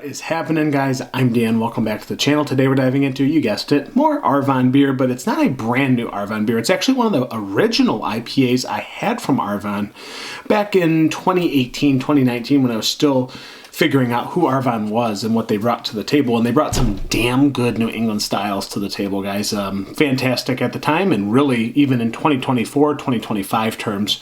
What is happening, guys? I'm Dan. Welcome back to the channel. Today we're diving into, you guessed it, more Arvon beer, but it's not a brand new Arvon beer. It's actually one of the original IPAs I had from Arvon back in 2018, 2019, when I was still figuring out who Arvon was and what they brought to the table. And they brought some damn good New England styles to the table, guys. Fantastic at the time, and really, even in 2024, 2025 terms,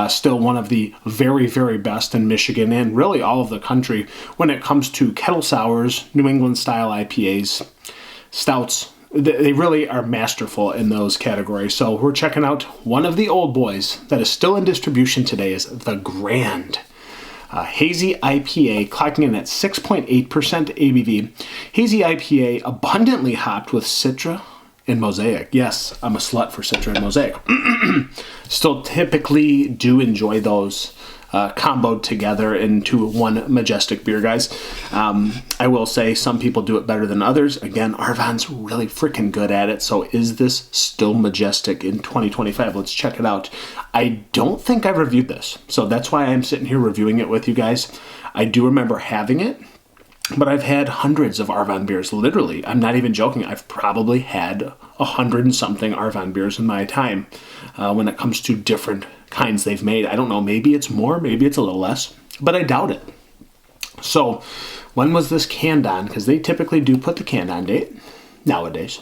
still one of the very, very best in Michigan and really all of the country when it comes to kettle sours, New England style IPAs, stouts. They really are masterful in those categories. So we're checking out one of the old boys that is still in distribution today, is the Grand Hazy IPA, clocking in at 6.8% ABV. Hazy IPA, abundantly hopped with Citra and Mosaic. Yes, I'm a slut for Citra and Mosaic. Still typically do enjoy those comboed together into one majestic beer, guys. I will say some people do it better than others. Again, Arvon's really freaking good at it. So is this still majestic in 2025? Let's check it out. I don't think I've reviewed this, so that's why I'm sitting here reviewing it with you guys. I do remember having it, but I've had hundreds of Arvon beers. Literally, I'm not even joking. I've probably had 100 and something Arvon beers in my time when it comes to different kinds they've made. I don't know, maybe it's more, maybe it's a little less, but I doubt it. So when was this canned on? Because they typically do put the canned on date nowadays.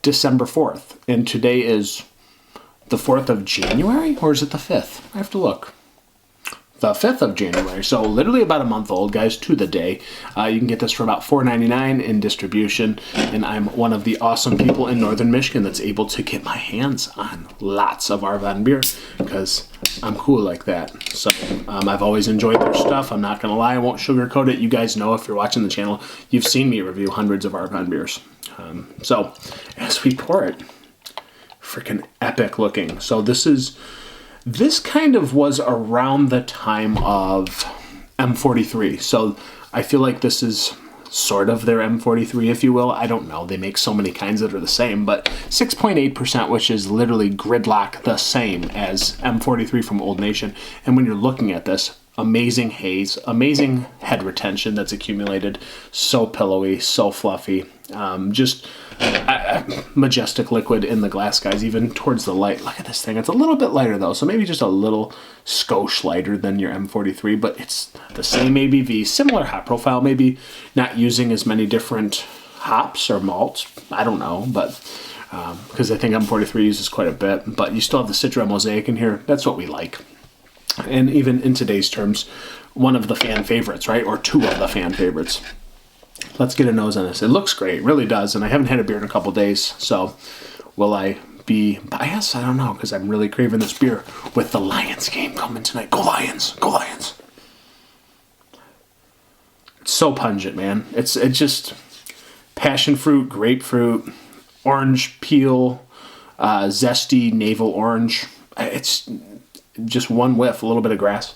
December 4th. And today is the 4th of January? Or is it the 5th? I have to look. The 5th of January, so literally about a month old, guys, to the day. You can get this for about $4.99 in distribution, and I'm one of the awesome people in northern Michigan that's able to get my hands on lots of Arvon beer because I'm cool like that. So I've always enjoyed their stuff. I'm not gonna lie, I won't sugarcoat it. You guys know, if you're watching the channel, you've seen me review hundreds of Arvon beers. So as we pour it, freaking epic looking. So this kind of was around the time of M43. So I feel like this is sort of their M43, if you will. I don't know. They make so many kinds that are the same, but 6.8%, which is literally gridlock the same as M43 from Old Nation. And when you're looking at this, amazing haze, amazing head retention that's accumulated, so pillowy, so fluffy, just majestic liquid in the glass, guys, even towards the light. Look at this thing. It's a little bit lighter though, so maybe just a little skosh lighter than your M43, but it's the same ABV, similar hop profile, maybe not using as many different hops or malts, I don't know, but because I think M43 uses quite a bit, but you still have the Citra and Mosaic in here. That's what we like. And even in today's terms, one of the fan favorites, right? Or two of the fan favorites. Let's get a nose on this. It looks great, really does. And I haven't had a beer in a couple days, so will I be biased? I don't know, because I'm really craving this beer with the Lions game coming tonight. Go Lions! Go Lions! It's so pungent, man. It's just passion fruit, grapefruit, orange peel, zesty navel orange. It's just one whiff, a little bit of grass.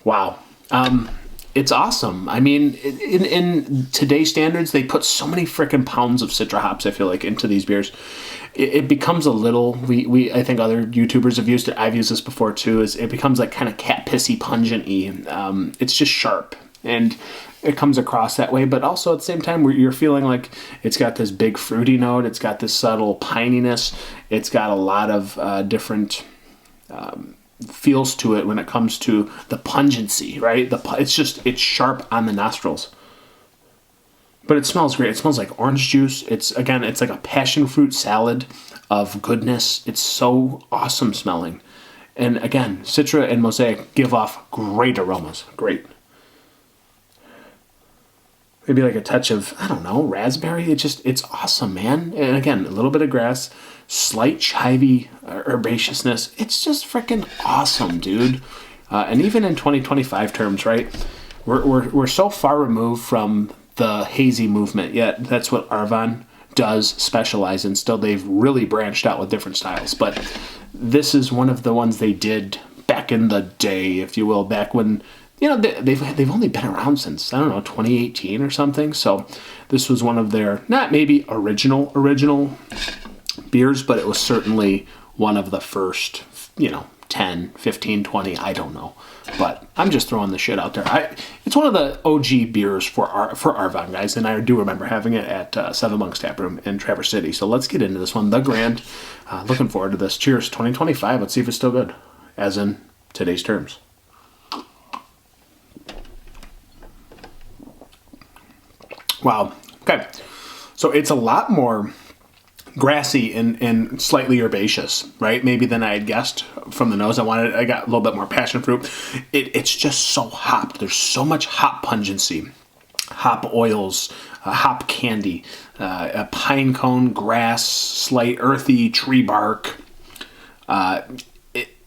Wow. It's awesome. I mean, in today's standards, they put so many freaking pounds of Citra hops, I feel like, into these beers. It becomes a little, I think other YouTubers have used it, I've used this before too, is it becomes like kind of cat pissy pungent-y. It's just sharp, and it comes across that way, but also at the same time, you're feeling like it's got this big fruity note, it's got this subtle pininess, it's got a lot of different feels to it when it comes to the pungency, right? It's sharp on the nostrils, but it smells great. It smells like orange juice. It's like a passion fruit salad of goodness. It's so awesome smelling. And again, Citra and Mosaic give off great aromas. Great. Maybe like a touch of, I don't know, raspberry. It's awesome, man. And again, a little bit of grass, slight chivy herbaceousness. It's just freaking awesome, dude. And even in 2025 terms, right? We're so far removed from the hazy movement, yet that's what Arvon does specialize in. Still, they've really branched out with different styles. But this is one of the ones they did back in the day, if you will, back when, you know, they've only been around since, I don't know, 2018 or something. So this was one of their, not maybe original beers, but it was certainly one of the first, you know, 10, 15, 20, I don't know. But I'm just throwing the shit out there. It's one of the OG beers for Arvon, guys, and I do remember having it at Seven Monks Tap Room in Traverse City. So let's get into this one, the Grand. Looking forward to this. Cheers, 2025. Let's see if it's still good, as in today's terms. Wow. Okay. So it's a lot more grassy and slightly herbaceous, right? Maybe than I had guessed from the nose. I got a little bit more passion fruit. It's just so hopped. There's so much hop pungency, hop oils, hop candy, a pine cone, grass, slight earthy tree bark.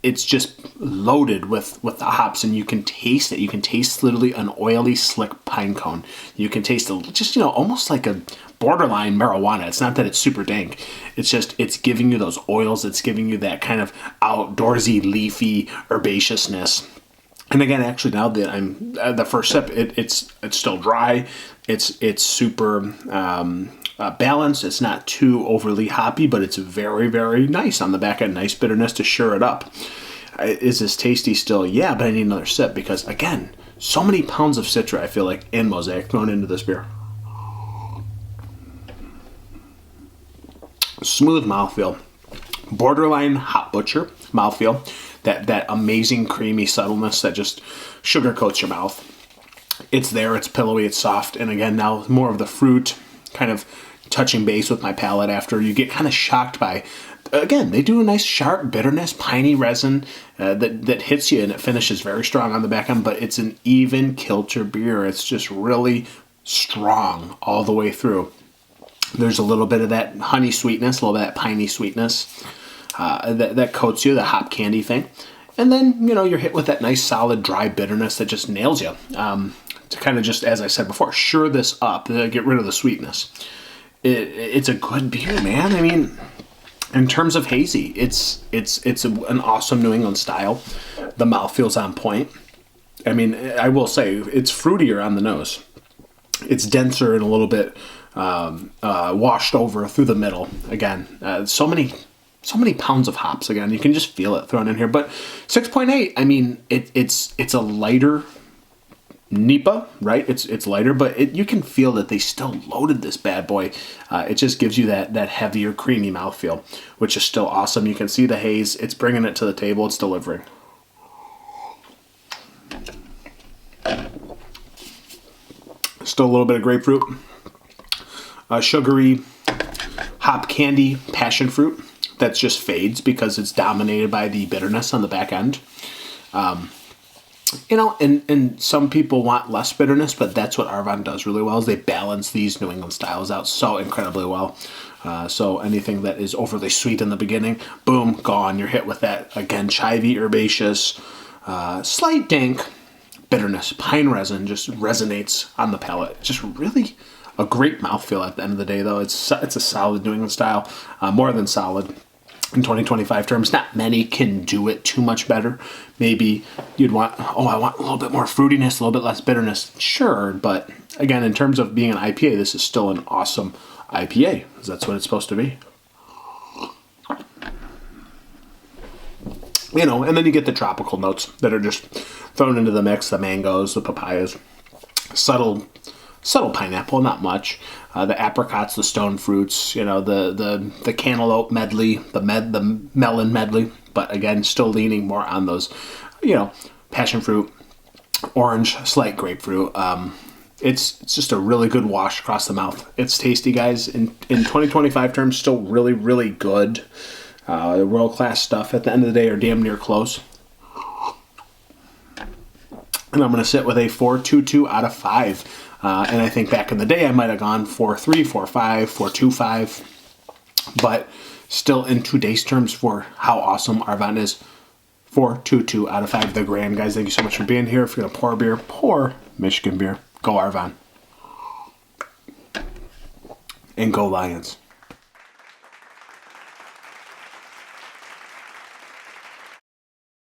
It's just loaded with the hops, and you can taste it. You can taste literally an oily, slick pine cone. You can taste just, almost like a borderline marijuana. It's not that it's super dank. It's just, it's giving you those oils. It's giving you that kind of outdoorsy, leafy herbaceousness. And again, actually, now that I'm the first sip, it's still dry. It's super balanced. It's not too overly hoppy, but it's very, very nice on the back end. Nice bitterness to sure it up. Is this tasty still? Yeah, but I need another sip because, again, so many pounds of Citra, I feel like, and Mosaic thrown into this beer. Smooth mouthfeel. Borderline hot butcher mouthfeel. That amazing creamy subtleness that just sugarcoats your mouth. It's there, it's pillowy, it's soft, and again, now more of the fruit kind of touching base with my palate after you get kind of shocked by, again, they do a nice sharp bitterness, piney resin that hits you, and it finishes very strong on the back end, but it's an even kilter beer. It's just really strong all the way through. There's a little bit of that honey sweetness, a little bit of that piney sweetness that coats you, the hop candy thing. And then, you're hit with that nice solid dry bitterness that just nails you. To kind of just, as I said before, sure this up, get rid of the sweetness. It's a good beer, man. I mean, in terms of hazy, it's an awesome New England style. The mouthfeel's on point. I mean, I will say, it's fruitier on the nose. It's denser and a little bit washed over through the middle. Again, so many pounds of hops. Again, you can just feel it thrown in here. But 6.8, I mean, it's a lighter NEIPA, right? It's lighter, but you can feel that they still loaded this bad boy. It just gives you that heavier, creamy mouthfeel, which is still awesome. You can see the haze. It's bringing it to the table. It's delivering. Still a little bit of grapefruit. Sugary hop candy, passion fruit. That just fades because it's dominated by the bitterness on the back end. And some people want less bitterness, but that's what Arvon does really well, is they balance these New England styles out so incredibly well. So anything that is overly sweet in the beginning, boom, gone. You're hit with that, again, chivy, herbaceous, slight dank bitterness. Pine resin just resonates on the palate. Just really a great mouthfeel at the end of the day, though. It's a solid New England style, more than solid. In 2025 terms, not many can do it too much better. Maybe you'd want, I want a little bit more fruitiness, a little bit less bitterness. Sure, but again, in terms of being an IPA, this is still an awesome IPA, because that's what it's supposed to be. And then you get the tropical notes that are just thrown into the mix, the mangoes, the papayas, subtle pineapple, not much. The apricots, the stone fruits, the cantaloupe medley, the melon medley. But again, still leaning more on those, passion fruit, orange, slight grapefruit. It's just a really good wash across the mouth. It's tasty, guys. In 2025 terms, still really, really good. World-class stuff at the end of the day are damn near close. And I'm going to sit with a 4.22 out of 5. And I think back in the day, I might have gone 4.3, 4.5, 4.25. But still in today's terms for how awesome Arvon is, 4.22 out of 5. The Grand, guys. Thank you so much for being here. If you're going to pour beer, pour Michigan beer. Go Arvon. And go Lions.